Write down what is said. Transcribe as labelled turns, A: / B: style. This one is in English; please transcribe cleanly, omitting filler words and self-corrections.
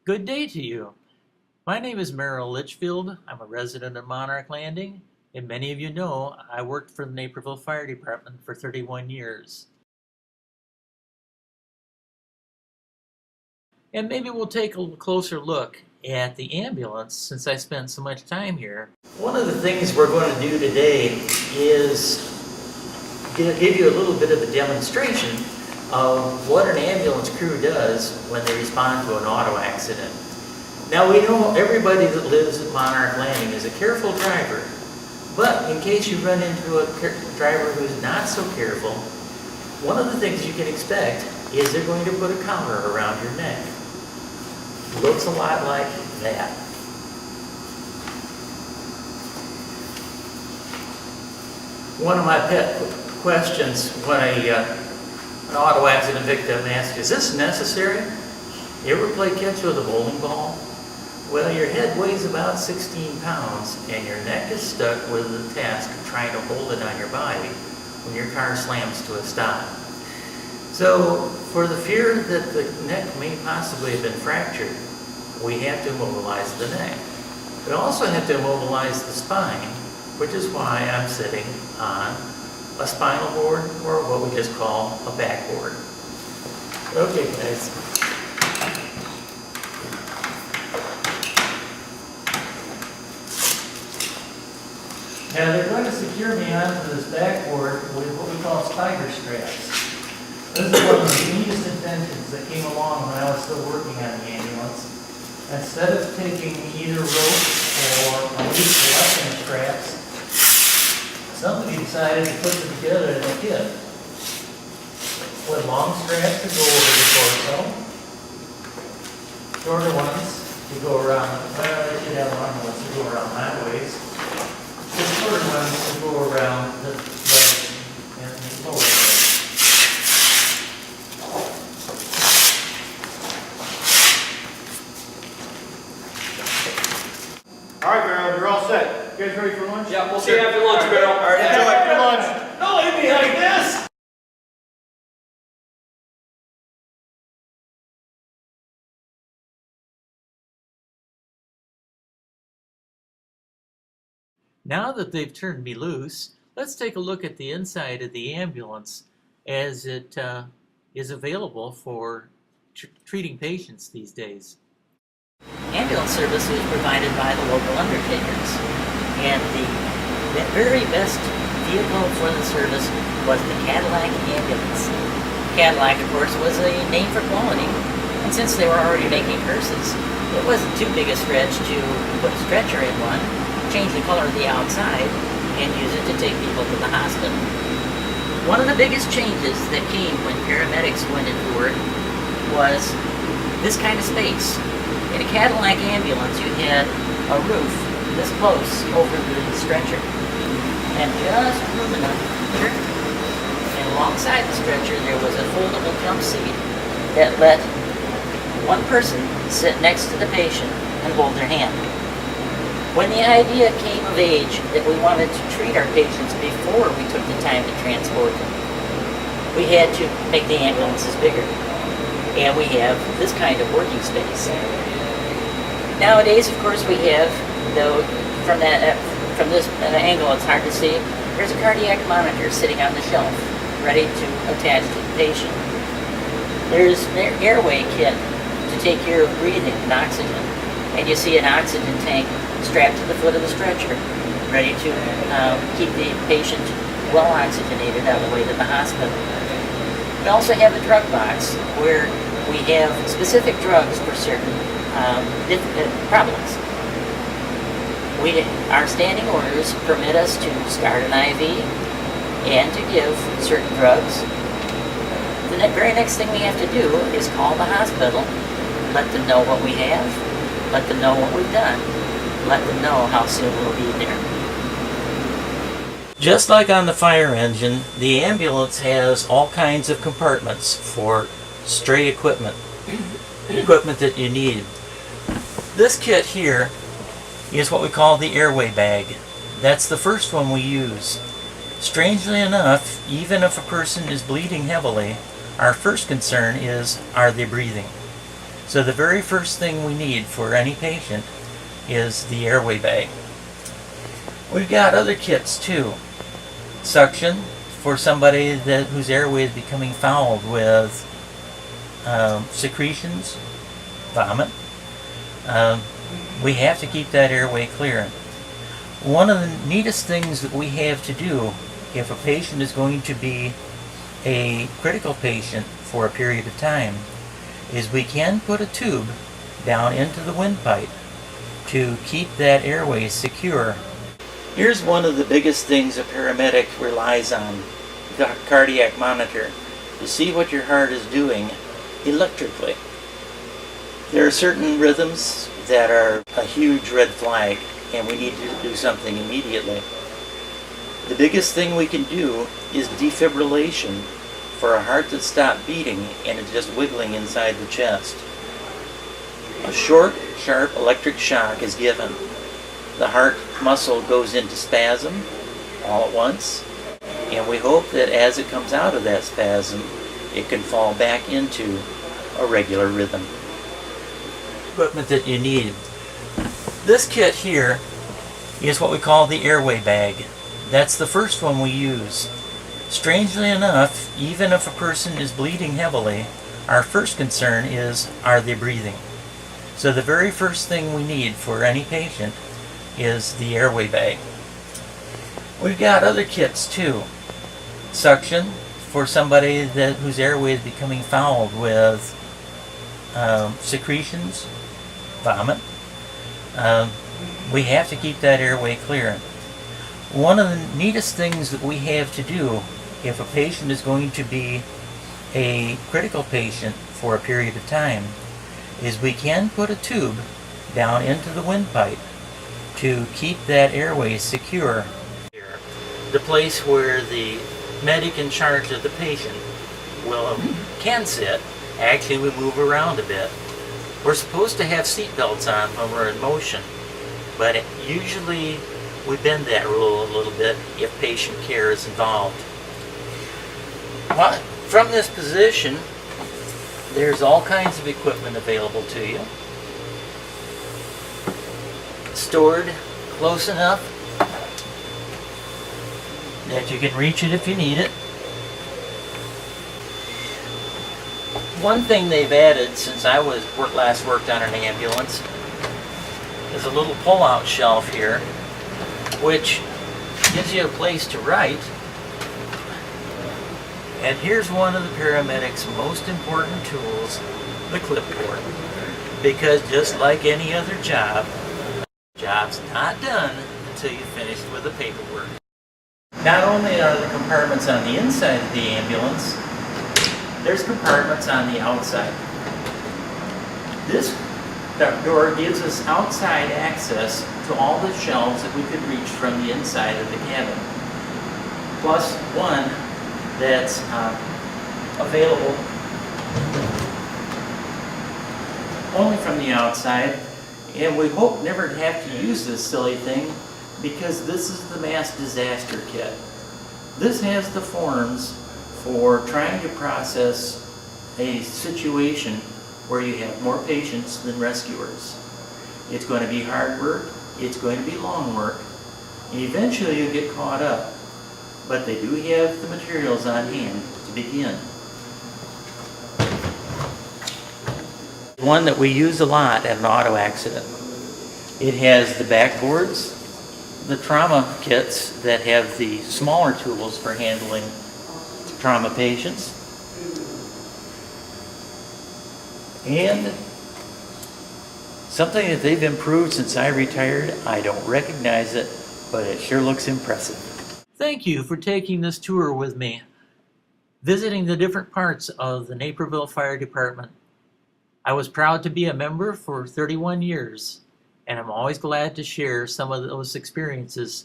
A: Good day to you. My name is Merrill Litchfield. I'm a resident of Monarch Landing, and many of you know I worked for the Naperville Fire Department for 31 years. And maybe we'll take a closer look at the ambulance since I spent so much time here. One of the things we're going to do today is give you a little bit of a demonstration of what an ambulance crew does when they respond to an auto accident. Now we know everybody that lives at Monarch Landing is a careful driver, but in case you run into a driver who's not so careful, one of the things you can expect is they're going to put a collar around your neck. Looks a lot like that. One of my pet questions when an auto accident victim asks, is this necessary? You ever play catch with a bowling ball? Well, your head weighs about 16 pounds and your neck is stuck with the task of trying to hold it on your body when your car slams to a stop. So, for the fear that the neck may possibly have been fractured, we have to immobilize the neck. We also have to immobilize the spine, which is why I'm sitting on a spinal board, or what we just call a backboard. Okay, guys. Now they're going to secure me onto this backboard with what we call spider straps. This is one of the neatest inventions that came along when I was still working on the ambulance. Instead of taking either rope or a loose collection of straps, somebody decided to put them together in a kit with long straps to go over the torso, shorter ones to go around, well, they should have longer ones to go around my waist, the shorter ones to go around the legs and the lower legs.
B: All right, Merrill, you're all set. You guys ready for lunch?
C: Yeah, we'll see you after lunch, Merrill.
B: All right, enjoy after lunch.
A: Don't leave me like this! Now that they've turned me loose, let's take a look at the inside of the ambulance as it is available for treating patients these days.
D: Ambulance service was provided by the local undertakers, and the very best vehicle for the service was the Cadillac ambulance. Cadillac, of course, was a name for quality, and since they were already making hearses, it wasn't too big a stretch to put a stretcher in one, change the color of the outside, and use it to take people to the hospital. One of the biggest changes that came when paramedics went into work was this kind of space. In a Cadillac ambulance, you had a roof this close over the stretcher, and just room enough here. And alongside the stretcher, there was a foldable jump seat that let one person sit next to the patient and hold their hand. When the idea came of age that we wanted to treat our patients before we took the time to transport them, we had to make the ambulances bigger. And we have this kind of working space. Nowadays, of course, we have, though, from this angle it's hard to see, there's a cardiac monitor sitting on the shelf, ready to attach to the patient. There's an airway kit to take care of breathing and oxygen. And you see an oxygen tank strapped to the foot of the stretcher, ready to keep the patient well oxygenated on the way to the hospital. We also have a drug box where we have specific drugs for certain problems. Our standing orders permit us to start an IV and to give certain drugs. The very next thing we have to do is call the hospital, let them know what we have, let them know what we've done, let them know how soon we'll be there. Just like on the fire engine, the ambulance has all kinds of compartments for stray equipment that you need. This kit here is what we call the Airway Bag. That's the first one we use. Strangely enough, even if a person is bleeding heavily, our first concern is, are they breathing?
A: So the very first thing we need for any patient is the airway bag. We've got other kits too. Suction for somebody whose airway is becoming fouled with secretions, vomit. We have to keep that airway clear. One of the neatest things that we have to do if a patient is going to be a critical patient for a period of time is we can put a tube down into the windpipe to keep that airway secure. Here's one of the biggest things a paramedic relies on, the cardiac monitor, to see what your heart is doing electrically. There are certain rhythms that are a huge red flag and we need to do something immediately. The biggest thing we can do is defibrillation for a heart that stopped beating and is just wiggling inside the chest. A short, sharp electric shock is given. The heart muscle goes into spasm all at once, and we hope that as it comes out of that spasm, it can fall back into a regular rhythm. Equipment that you need. This kit here is what we call the airway bag. That's the first one we use. Strangely enough, even if a person is bleeding heavily, our first concern is, are they breathing? So the very first thing we need for any patient is the airway bag. We've got other kits too. Suction for somebody whose airway is becoming fouled with secretions, vomit. We have to keep that airway clear. One of the neatest things that we have to do if a patient is going to be a critical patient for a period of time is we can put a tube down into the windpipe to keep that airway secure. The place where the medic in charge of the patient can sit, actually we move around a bit. We're supposed to have seat belts on when we're in motion, but usually we bend that rule a little bit if patient care is involved. From this position, there's all kinds of equipment available to you. Stored close enough that you can reach it if you need it. One thing they've added since I last worked on an ambulance is a little pull-out shelf here, which gives you a place to write. And here's one of the paramedics' most important tools, the clipboard. Because just like any other job, the job's not done until you've finished with the paperwork. Not only are the compartments on the inside of the ambulance, there's compartments on the outside. This door gives us outside access to all the shelves that we could reach from the inside of the cabin. Plus one that's available only from the outside, and we hope never to have to use this silly thing because this is the mass disaster kit. This has the forms for trying to process a situation where you have more patients than rescuers. It's going to be hard work, it's going to be long work, and eventually you'll get caught up. But they do have the materials on hand to begin. One that we use a lot at an auto accident. It has the backboards, the trauma kits that have the smaller tools for handling trauma patients, and something that they've improved since I retired. I don't recognize it, but it sure looks impressive. Thank you for taking this tour with me, visiting the different parts of the Naperville Fire Department. I was proud to be a member for 31 years, and I'm always glad to share some of those experiences